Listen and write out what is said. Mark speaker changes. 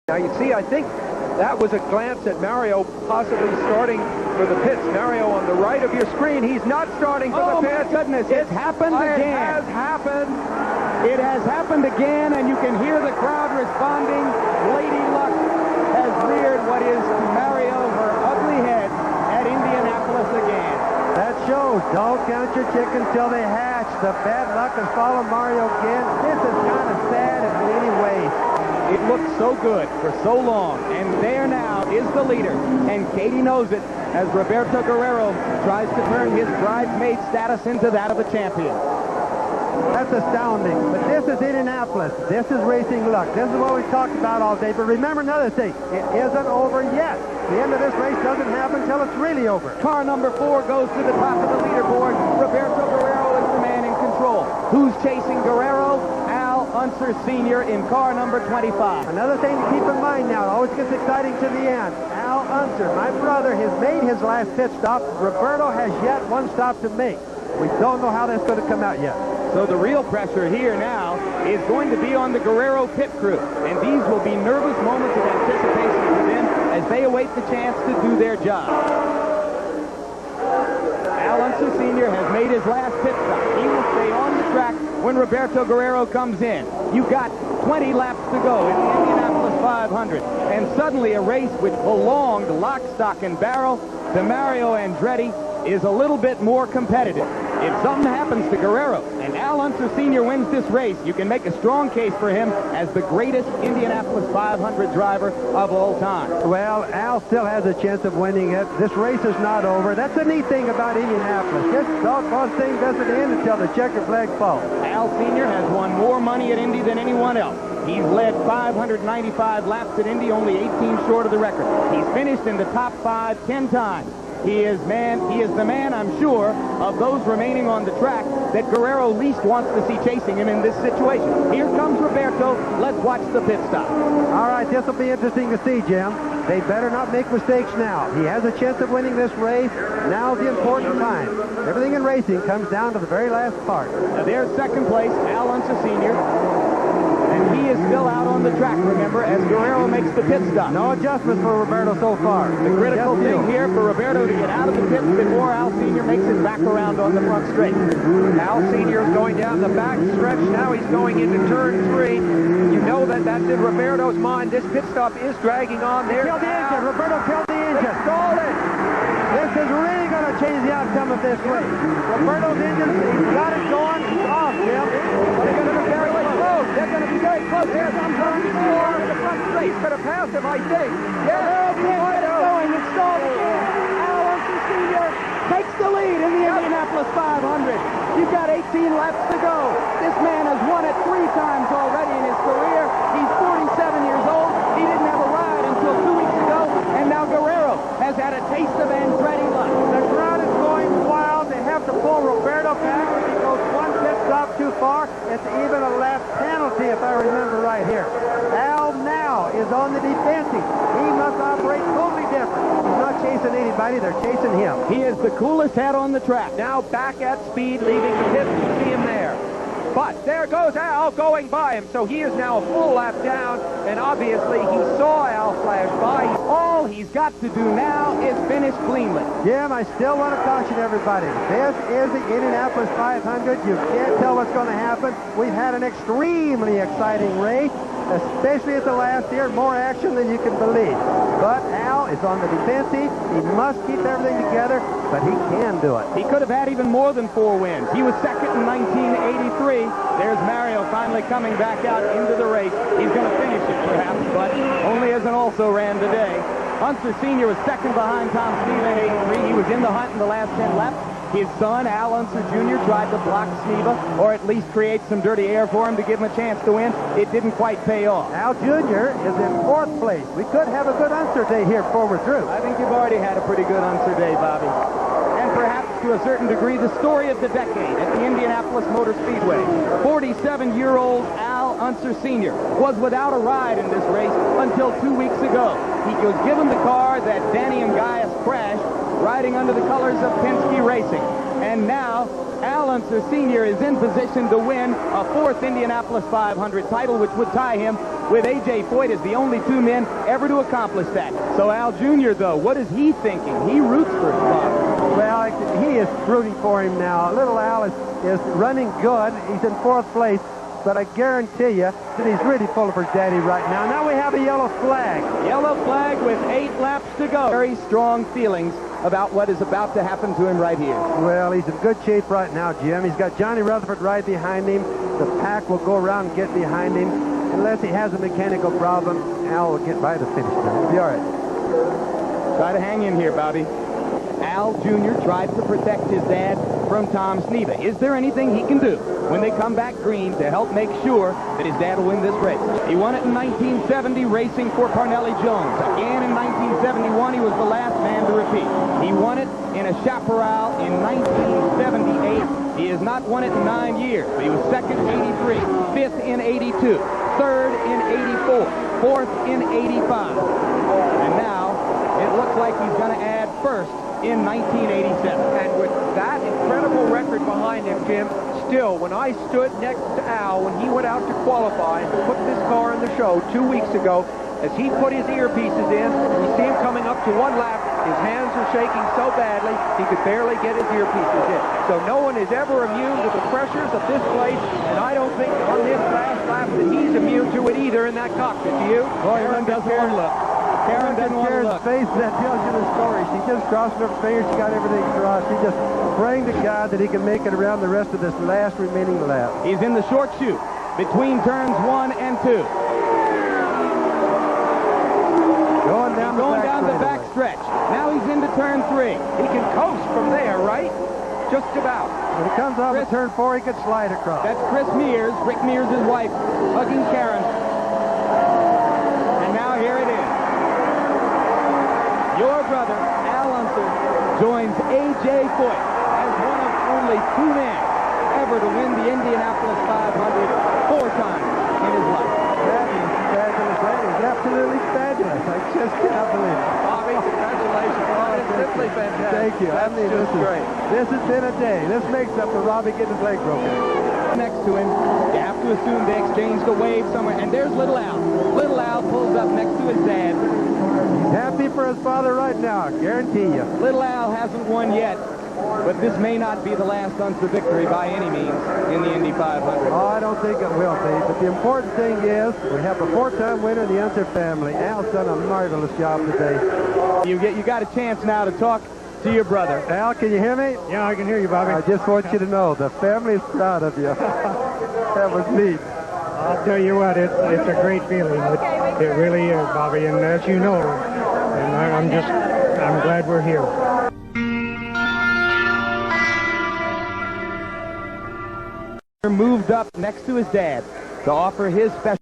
Speaker 1: Now you see, I think that was a glance at Mario possibly starting for the pits. Mario on the right of your screen, he's not starting for the pits.
Speaker 2: Oh my goodness, it's happened again.
Speaker 1: It has happened.
Speaker 2: It has happened again, and you can hear the crowd responding. Lady Luck has reared what is to Mario her ugly head at Indianapolis again.
Speaker 3: That shows, don't count your chickens till they hatch. The bad luck has followed Mario again. This is kind of sad in many ways.
Speaker 2: It looked so good for so long, and there now is the leader, and Katie knows it as Roberto Guerrero tries to turn his bridesmaid status into that of a champion.
Speaker 3: That's astounding, but this is Indianapolis. This is racing luck. This is what we talked about all day, but remember another thing. It isn't over yet. The end of this race doesn't happen until it's really over.
Speaker 2: Car number 4 goes to the top of the leaderboard. Roberto Guerrero is the man in control. Who's chasing Guerrero? Unser Sr. in car number 25.
Speaker 3: Another thing to keep in mind now, it always gets exciting to the end. Al Unser, my brother, has made his last pit stop. Roberto has yet one stop to make. We don't know how that's going to come out yet.
Speaker 2: So the real pressure here now is going to be on the Guerrero pit crew. And these will be nervous moments of anticipation for them as they await the chance to do their job. Al Unser Sr. has made his last pit stop. He will stay on the track when Roberto Guerrero comes in. You've got 20 laps to go in the Indianapolis 500. And suddenly a race which belonged lock, stock, and barrel to Mario Andretti is a little bit more competitive. If something happens to Guerrero and Al Unser Sr. wins this race, you can make a strong case for him as the greatest Indianapolis 500 driver of all time.
Speaker 3: Well, Al still has a chance of winning it. This race is not over. That's the neat thing about Indianapolis. This doggone thing doesn't end until the checker flag falls.
Speaker 2: Al Sr. has won more money at Indy than anyone else. He's led 595 laps at Indy, only 18 short of the record. He's finished in the top 5 10 times. He is the man, I'm sure, of those remaining on the track that Guerrero least wants to see chasing him in this situation. Here comes Roberto. Let's watch the pit stop.
Speaker 3: All right, this will be interesting to see, Jim. They better not make mistakes now. He has a chance of winning this race. Now's the important time. Everything in racing comes down to the very last part.
Speaker 2: Now there's second place, Al Unser Sr. And he is still out on the track, remember, as Guerrero makes the pit stop.
Speaker 3: No adjustments for Roberto so far.
Speaker 2: The critical thing here for Roberto to get out of the pits before Al Sr. makes it back around on the front straight.
Speaker 1: Al Sr. is going down the back stretch. Now he's going into turn 3. You know that's in Roberto's mind. This pit stop is dragging on there.
Speaker 3: Killed the engine. Roberto killed the engine.
Speaker 1: Stalled it.
Speaker 3: This is really going to change the outcome of this race. Roberto's engine, he's got it going. Off, Jim.
Speaker 1: But they're going to be very close. They're going to be very close. There's on turn 4 in the front straight. He's going to pass him, I think.
Speaker 2: Yeah, it's going. It's stalled again. Al Unser Sr. takes the lead in the Indianapolis 500. You've got 18 laps to go. This man has won it 3 times already in his career. He's 47 years old. He didn't have a ride until 2 weeks ago. And now Guerrero has had a taste of Andretti luck.
Speaker 3: The crowd is going wild. They have to pull Roberto back if he goes one pit stop too far. It's even a lap penalty, if I remember right here. Al now is on the defensive. He must operate totally different. He's not chasing anybody. They're chasing him.
Speaker 2: He is the coolest head on the track.
Speaker 1: Now back at speed, leaving the pit. You see him there. But there goes Al going by him, so he is now a full lap down, and obviously he saw Al flash by.
Speaker 2: All he's got to do now is finish cleanly.
Speaker 3: Jim, I still want to caution everybody. This is the Indianapolis 500. You can't tell what's going to happen. We've had an extremely exciting race, especially at the last year. More action than you can believe. But Al is on the defensive. He must keep everything together, but he can do it.
Speaker 2: He could have had even more than 4 wins. He was second in 1983. There's Mario finally coming back out into the race. He's going to finish it, perhaps, but only as an also-ran today. Unser Sr. was second behind Tom Sneva in 83. He was in the hunt in the last 10 laps. His son, Al Unser Jr., tried to block Sneva, or at least create some dirty air for him to give him a chance to win. It didn't quite pay off.
Speaker 3: Al Jr. is in 4th place. We could have a good Unser day here before we're through.
Speaker 2: I think you've already had a pretty good Unser day, Bobby. And perhaps to a certain degree, the story of the decade at the Indianapolis Motor Speedway. 47-year-old Al Unser Sr. was without a ride in this race until 2 weeks ago. He was given the car that Danny and Gaius crashed, riding under the colors of Penske Racing. And now, Al Unser Sr. is in position to win a 4th Indianapolis 500 title, which would tie him with A.J. Foyt as the only two men ever to accomplish that. So Al Jr., though, what is he thinking? He roots for his father.
Speaker 3: Well, he is rooting for him now. Little Al is running good. He's in 4th place. But I guarantee you that he's really full of his daddy right now. Now we have a yellow flag.
Speaker 2: Yellow flag with 8 laps to go. Very strong feelings about what is about to happen to him right here.
Speaker 3: Well, he's in good shape right now, Jim. He's got Johnny Rutherford right behind him. The pack will go around and get behind him. Unless he has a mechanical problem, Al will get by the finish line. He'll be all right.
Speaker 2: Try to hang in here, Bobby. Al Jr. tried to protect his dad from Tom Sneva. Is there anything he can do when they come back green to help make sure that his dad will win this race? He won it in 1970 racing for Parnelli Jones. Again in 1971, he was the last man to repeat. He won it in a chaparral in 1978. He has not won it in 9 years, but he was second in 83, fifth in 82, third in 84, fourth in 85. And now it looks like he's going to add first in 1987.
Speaker 1: And with that incredible record behind him, Jim, still, when I stood next to Al when he went out to qualify and put this car in the show 2 weeks ago, as he put his earpieces in, we see him coming up to 1 lap. His hands are shaking so badly, he could barely get his earpieces in. So no one is ever immune to the pressures of this place, and I don't think on this last lap that he's immune to it either in that cockpit. Do you?
Speaker 2: Boy, Aaron doesn't want to look. Karen doesn't want to look.
Speaker 3: Face, that tells you the story. She just crossed her fingers. She got everything crossed. She's just praying to God that he can make it around the rest of this last remaining lap.
Speaker 2: He's in the short chute between turns 1 and 2.
Speaker 3: Going down
Speaker 2: the back stretch. Now he's into turn 3.
Speaker 1: He can coast from there, right? Just about.
Speaker 3: When he comes off at turn 4, he could slide across.
Speaker 2: That's Chris Mears, Rick Mears' wife, hugging Karen. And now here it is. Your brother, Al Unser, joins A.J. Foyt as one of only 2 men ever to win the Indianapolis 500 4 times in his life.
Speaker 3: Fabulous, fabulous. That is absolutely fabulous. I just cannot believe it.
Speaker 1: Bobby, congratulations. That is simply fantastic.
Speaker 3: Thank you.
Speaker 1: That's just great.
Speaker 3: This has been a day. This makes up for Robbie getting his leg broken.
Speaker 2: Next to him, you have to assume they exchanged a wave somewhere. And there's Little Al. Little Al pulls up next to his dad.
Speaker 3: He's happy for his father right now, I guarantee you.
Speaker 2: Little Al hasn't won yet, but this may not be the last Unser victory by any means in the Indy 500.
Speaker 3: Oh, I don't think it will be. But the important thing is we have a 4-time winner in the Unser family. Al's done a marvelous job today.
Speaker 2: You got a chance now to talk to your brother.
Speaker 3: Al, can you hear me?
Speaker 4: Yeah, I can hear you, Bobby.
Speaker 3: I just want you to know the family is proud of you. That was neat.
Speaker 4: I'll tell you what, it's a great feeling. It really is, Bobby. And as you know, and I'm glad we're here.
Speaker 2: Moved up next to his dad to offer his special